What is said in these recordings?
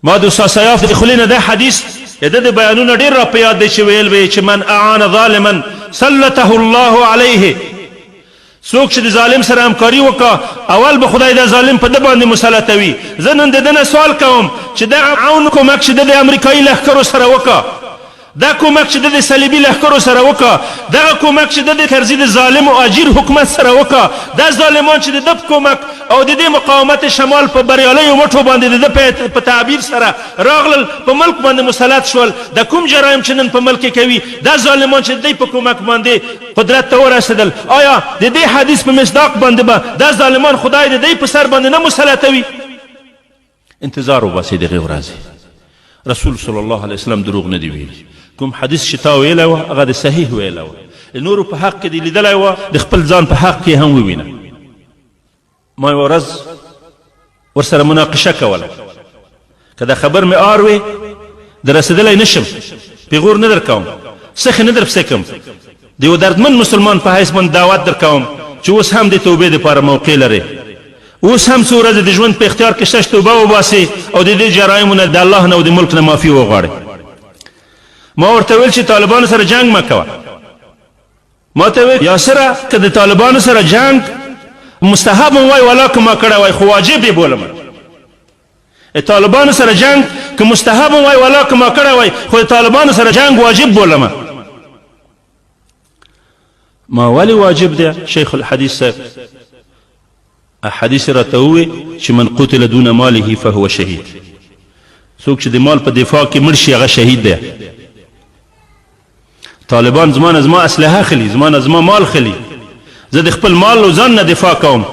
ما د استاد سیاف د خولې نه دا حدیث د ده بیانونه ډېر را په یاد دی چې ویل به چې من اعان ظالما سلطه الله علیه، څوک چې د ظالم سره همکاري وکړه اول به خدای دا ظالم په ده باندې مسلطوي. زه نن د ده نه سوال کوم چې دغه عون کومک چې ده د امریکایي لښکرو سره وکړه، دا کومک چې د صلیبي لښکرو سره وکړه، دغه کومک چې د کرزي د ظالم او اجیر حکومت سره وکړه، دا ظالمان چې د ده په کومک او د دې مقاومت شمال په بریالیو مټو باندې د ده په تعبیر سره راغلل، په ملک باندې مسلط شول، د کوم جرایم چې نن په ملک کې کوي دا ظالمان چې د دوی په کومک باندې قدرت ته ورسېدل، آیا د دې حدیث په مصداق باندې به دا ظالمان خدای د دوی په سر باندې نه مسلطوي؟ انتظار وباسئ دغې ورځې. رسول صلی الله علیه وسلم دروغ نه دی ویلي. کوم حدیث چې تا ویلی وه هغه د صحیح ویلی وه، د نورو په حق کې دې لیدلی وه، د خپل ځان په حق کې هم ووینه. ما یوه ورځ ورسره مناقشه کوله، که دا خبر مې آر وې د رسېدلی نشم، پیغور نه در کوم، سخې نه در پسې کوم، د یو دردمن مسلمان په حیث باندې دعوت در کوم چې اوس هم د توبې دپاره موقع لرې، اوس هم څو ورځې د ژوند په اختیار کې شته چې توبه وباسې او د دې جرایمو نه د الله نه او د ملک نه معافي وغواړې. ما ورته ویل چې طالبانو سره جنگ مه کوه. ما ته ویل یاسره که د طالبانو سره جنگ مستحب هم وای ولا که ما کړی وای خو واجب یې بولم. طالبانو سره جنگ که مستحب هم وای ولا که ما کړی وای خو د طالبانو سره جنگ واجب بولم. ما ولې واجب دی شیخ الحدیث صاحب؟ حدیث راته ووی چې من قتل دون ماله فهو شهید، څوک چې د مال په دفاع کې مړ شي هغه شهید دی. طالبان زما نه زما اسلحه خلي، زما نه زما مال خلي، زه د خپل مال او ځان نه دفاع کوم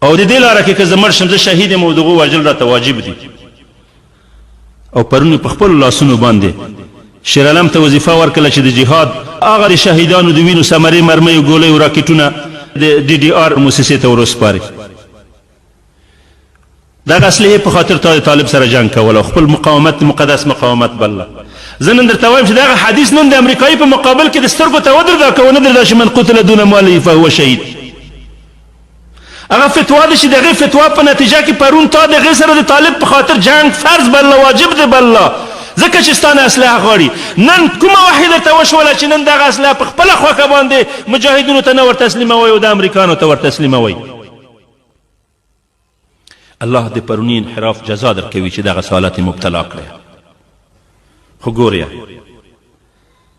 او د دې لاره کې که زه مړ شم زه شهید یم او دغه وژل راته واجب دي. او پرون په خپلو لاسونو باندې شیر علم ته وظیفه ورکړله چې د جهاد هغه د شهیدانو د وینو ثمرې مرمۍ او ګولۍ او راکټونه د ډي ډي آر موسسې ته ورسپاري. دغه اصلحې په خاطر تا د طالب سره جنګ کول او خپل مقاومت مقدس مقاومت بلله. زه نن درته وایم چې دغه حدیث نن د امریکایي په مقابل کې د سترګو ته ودرېده که ونه درېده چې من قتل دون ماله فهو شهید. هغه فتوا ده چې د هغې فتوا په نتیجه کې پرون تا د هغې سره د طالب په خاطر جنګ فرض بلله، واجب دی بلله، ځکه چې ستا نه اسلحه غواړي. نن کومه وحی درته وشوله چې نن دغه اسلحه په خپله خوښه باندې مجاهدینو ته نه ور تسلیموئ او د امریکانو ته ور تسلیموئ؟ الله د پروني انحراف جزا درکوي چې دغه سوالات مبتلا کړی. خو ګوریا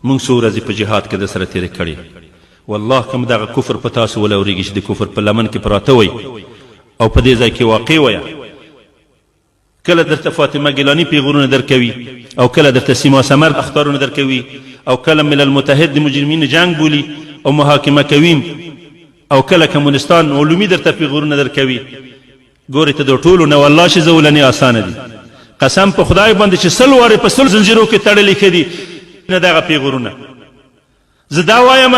موږ څو ورځې په جهاد کې د سره تېرې کړې، والله کوم دغه کفر په تاسو ولورېږي چې د کفر په لمن کې پراته وئ او په دې ځای کې واقع ویه. کله درته فاطمه ګیلاني پیغورونه درکوي او کله درته سیما سمر اخطارونه درکوي او کله ملل متحد د مجرمین جنگ بولي او محاکمه کوي او کله کمونستان علومي درته پیغورونه درکوي. ګورې ته د ټولو نه والله چې زولنې اسانه دي، قسم په خدای باندې چې 100 وارې په 100 زنجیرو کې تړلې ښه دي نه دغه پیغورونه. زه دا وایم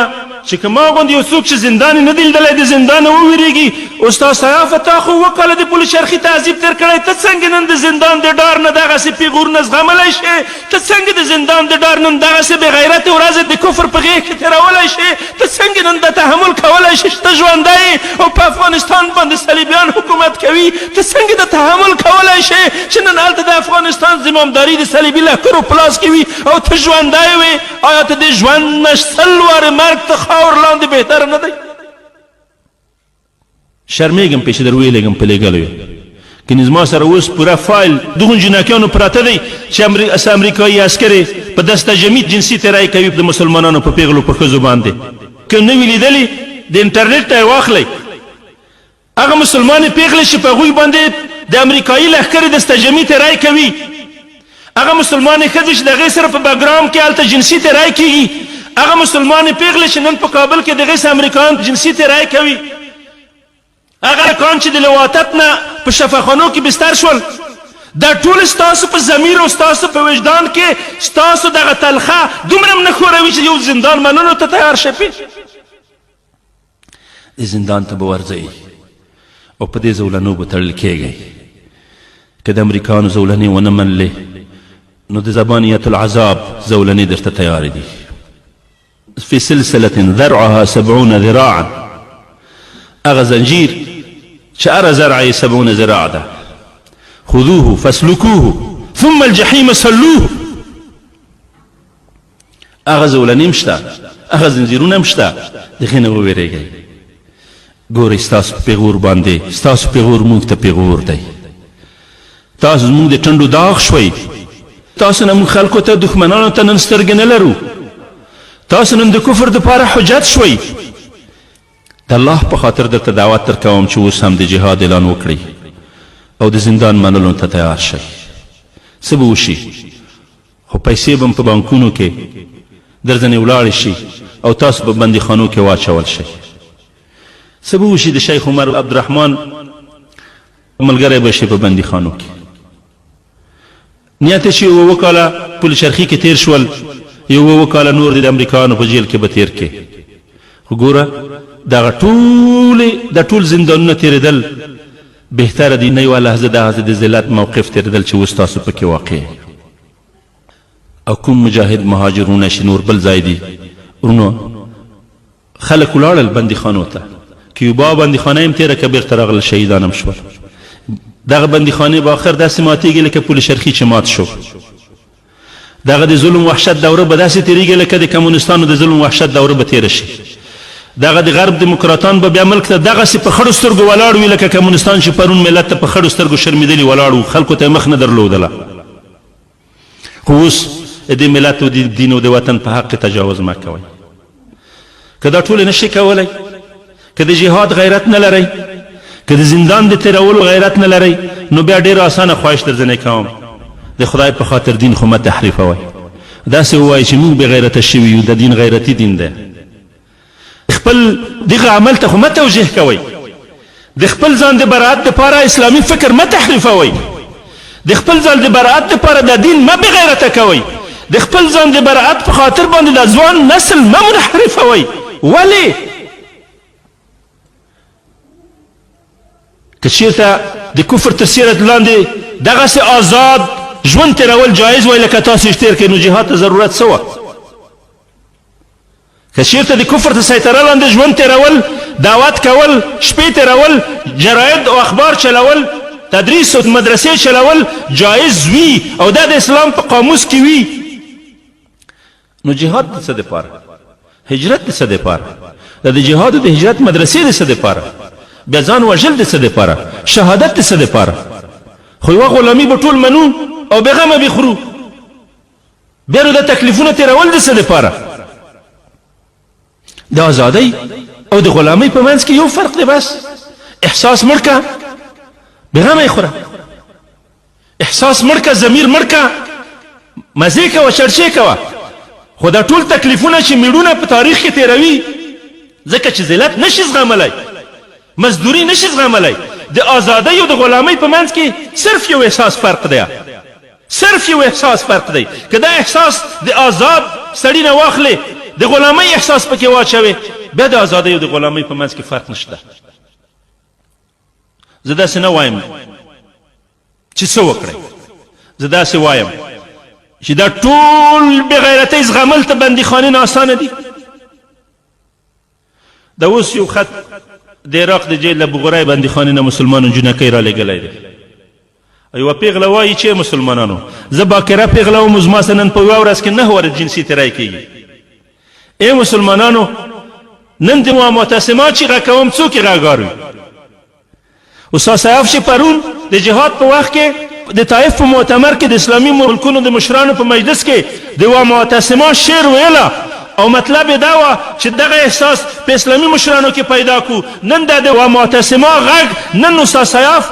چې که ما غوندې یو څوک چې زندان یې نه دی لیدلی د زندانه وویرېږي. استاد سیافه تا خو 2 کاله د پولیس چرخي تعذیب تېر کړی، ته څنګه نن د زندان د ډار نه دغسې پیغورونه زغملی شې؟ ته څنګه د زندان د ډار نن دغسې بېغیرتې ورځې د کفر په غېږ کې تېرولی شې؟ ته څنګه نن د تحمل کولی شې چې ته ژوندی یې او په افغانستان باندې صلیبیان حکومت کوي؟ ته څنګه د تحمل کولی شې چې نن هلته د افغانستان زمامداري د صلیبي لښکرو په لاس کې وي او ته ژوندی وې؟ آیا ته د ژوند نه 100 وارې مرګ ته خاور لاندې بهتره نه دی؟ شرمېږم پېښې در ویلېږم په لیږلیو کنې زما سره اوس پوره فایل دغو جناکیانو پراته دی چې امریکایي عسکرې په دسته جمعي جنسي تېرایي کوي د مسلمانانو په پیغلو په ښځو باندې. که نه وي لیدلي د انټرنېټ ته یې واخلئ، هغه مسلمانې پیغلې چې په هغوی باندې د امریکایي لښکرې دسته جمعي تېرایي کوي، هغه مسلمانې ښځې چې د هغې سره په بګراوند کې هلته جنسي تېرایي کېږي، هغه مسلمانې پیغلې چې نن په کابل کې د هغې سره امریکایان جنسي تېرایي کوي، هغه کان چې د لواطت نه په شفاخانو کې بستر شول، دا ټول ستاسو په ضمیر او ستاسو په وجدان کې ستاسو دغه تلخه دومره هم نه ښوروي چې یو زندان منلو ته تیار شپې. د زندان ته به ورځئ او په دې زولنو به تړل کېږئ. که د امریکایانو زولنې ونه منلې نو د زبانیت العذاب زولنې درته تیارې دي. فی سلسلة ذرعها 70 ذراعا، هغه زنجیر چې هره زرعه یې 70 ذراع ده، خذوه فاسلكوه ثم الجحیم صلوه. هغه زولنې شته، هغه زنځیرونه هم شته، د هغې نه وویرېږئ. ګورئ ستاسو په پیغور باندې، ستاسو پیغور موږ ته پیغور دی. تاسو زموږ د ټنډو داغ شوئ. تاسو نه موږ خلکو ته دښمنانو ته نن سترګې نه لرو. تاسو نن د کفر دپاره حجت شوئ. د الله په خاطر درته دعوت درکوم چې اوس هم د جهاد اعلان وکړئ او د زندان منلو ته تیار شئ. څه به وشي؟ خو پیسې به په بانکونو کې درځنې ولاړې شي او تاسو په بندیخانو کې واچول شئ. څه به وشي؟ د شیخ عمر عبدالرحمن ملګری به شي په بندیخانو کې. نیت چې اوه کاله پل شرخي کې تیر شول، یو اوه کاله نور د امریکایانو په جیل کې به تیر کې. خو ګوره دغه د ټول زندانونه تېرېدل بهتره دي نه یوه لحظه دغسې د ذلت موقف تېرېدل چې اوس تاسو پکې واقع او کوم مجاهد مهاجرونه چې نور بل ځای دي ورونو خلک ولاړل بندیخانو ته. کیوبا بندیخانه هم تېره که بېرته راغلل شهیدان هم شول. دغه بندیخانې به آخر داسې ماتېږي لکه پل شرخي چې مات شو. دغه د ظلم وحشت دوره به داسې تېرېږي لکه د کمونستانو د ظلم وحشت دوره به تېره شي. دغه د غرب دیموکراتان به بیا ملک ته دغسې په خړو سترګو ولاړ وي لکه کمونستان چې پرون ملت ته په خړو سترګو شرمېدلي ولاړ وو، خلکو ته یې مخ نه درلودله. خو اوس د ملت او د دین او د وطن په حق تجاوز مه کوئ. که دا ټولې نشئ کولی، که د جهاد غیرت نه لرئ، که د زندان د تېرولو غیرت نه لرئ، نو بیا ډېره اسانه خواهش درځنې کوم د خدای په خاطر دین خو مه تحریفوئ. داسې ووایئ چې موږ بې غیرته شوي یو، د دین غیرتي دین دی. خپل دغه عمل ته خو مه توجیه کوئ. د خپل ځان د براعت دپاره اسلامي فکر مه تحریفوئ. د خپل ځان د براعت دپاره د دین مه بې غیرته کوئ. د خپل ځان د براعت په خاطر باندې د ځوان نسل مه منحرفوئ. ولې؟ که چېرته د کفر تر سیرت لاندې دغسې آزاد ژوند تېرول جایز وای لکه تاسو یې تېر کړئ، نو جهاد ته ضرورت څه وه؟ که چېرته د کفر تر سیطره لاندې ژوند تېرول، دعوت کول، شپې تېرول، جراید او اخبار چلول، تدریس او مدرسې چلول جایز وي او دا د اسلام په قاموس کې وي، نو جهاد د څه دپاره؟ هجرت د څه دپاره؟ دا د جهاد او د هجرت مدرسې د څه دپاره؟ بیا ځان وژل د څه دپاره؟ شهادت د څه دپاره؟ خو یوه غلامي به ټول منو او بېغمه به خورو. بیا نو دا تکلیفونه تېرول د څه دپاره؟ د ازادۍ او د غلامۍ په منځ کې یو فرق دی بس. احساس مړ که بېغمه یې خوره، احساس مړ که، ضمیر مړ که، مزې کوه، چرچې کوه. خو دا ټول تکلیفونه چې میړونه په تاریخ کې تېروي ځکه چې ذلت نشي زغملی، مزدوري نشي زغملی. د ازادۍ او د غلامۍ په منځ کې صرف یو احساس فرق دی، صرف یو احساس فرق دی. که دا احساس د آزاد سړي نه واخلې، د غلامۍ احساس پکې واچوې، بیا د ازادۍ او د غلامۍ په منځ کې فرق نشته. زه داسې نه وایم چې څه وکړئ، زه داسې وایم چې دا ټول بېغیرتۍ زغمل ته بندیخانې نه اسانه دي. دا اوس یو خط د عراق د جیل له بغرای بندیخانې نه مسلمانو جنکۍ را لېږلی دی. یوه پیغله وایي چې مسلمانانو زه باکره پیغله وم، زما سره نن په یوه ورځ کې 9 ورځ جنسي تېری کېږي. ای مسلمانانو نن د معتصما چیغه کوم، څوک یې غږار وي؟ استاد صاحب چې پرون د جهاد په وخت کې د طایف په مؤتمر کې د اسلامي ملکونو د مشرانو په مجلس کې د معتصما شعر ویله او مطلب یې دا وه چې دغه احساس په اسلامي مشرانو کې پیدا کړو. نن دا د معتصما غږ نن استاد صاحب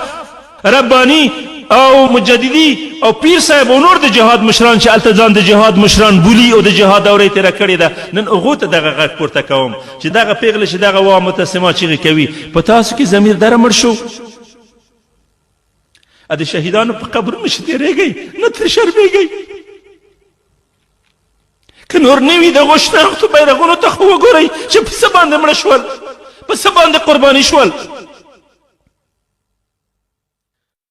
رباني او مجددي او پیر صاحب او نور د جهاد مشران چې هلته ځان د جهاد مشران بولي او د جهاد دوره یې تېره کړې ده، نن هغو ته دغه غږ پورته کوم چې دغه پیغله چې دغه معتصما چیغې کوي، په تاسو کې ضمیر دره مړ شو؟ د شهیدانو په قبرونو چې تېرېږئ نه ترې شرمېږئ؟ که نور نه وي دغو شناختو بیرغونو ته خو وګورئ چې په څه باندې مړه شول، په څه باندې قرباني شول.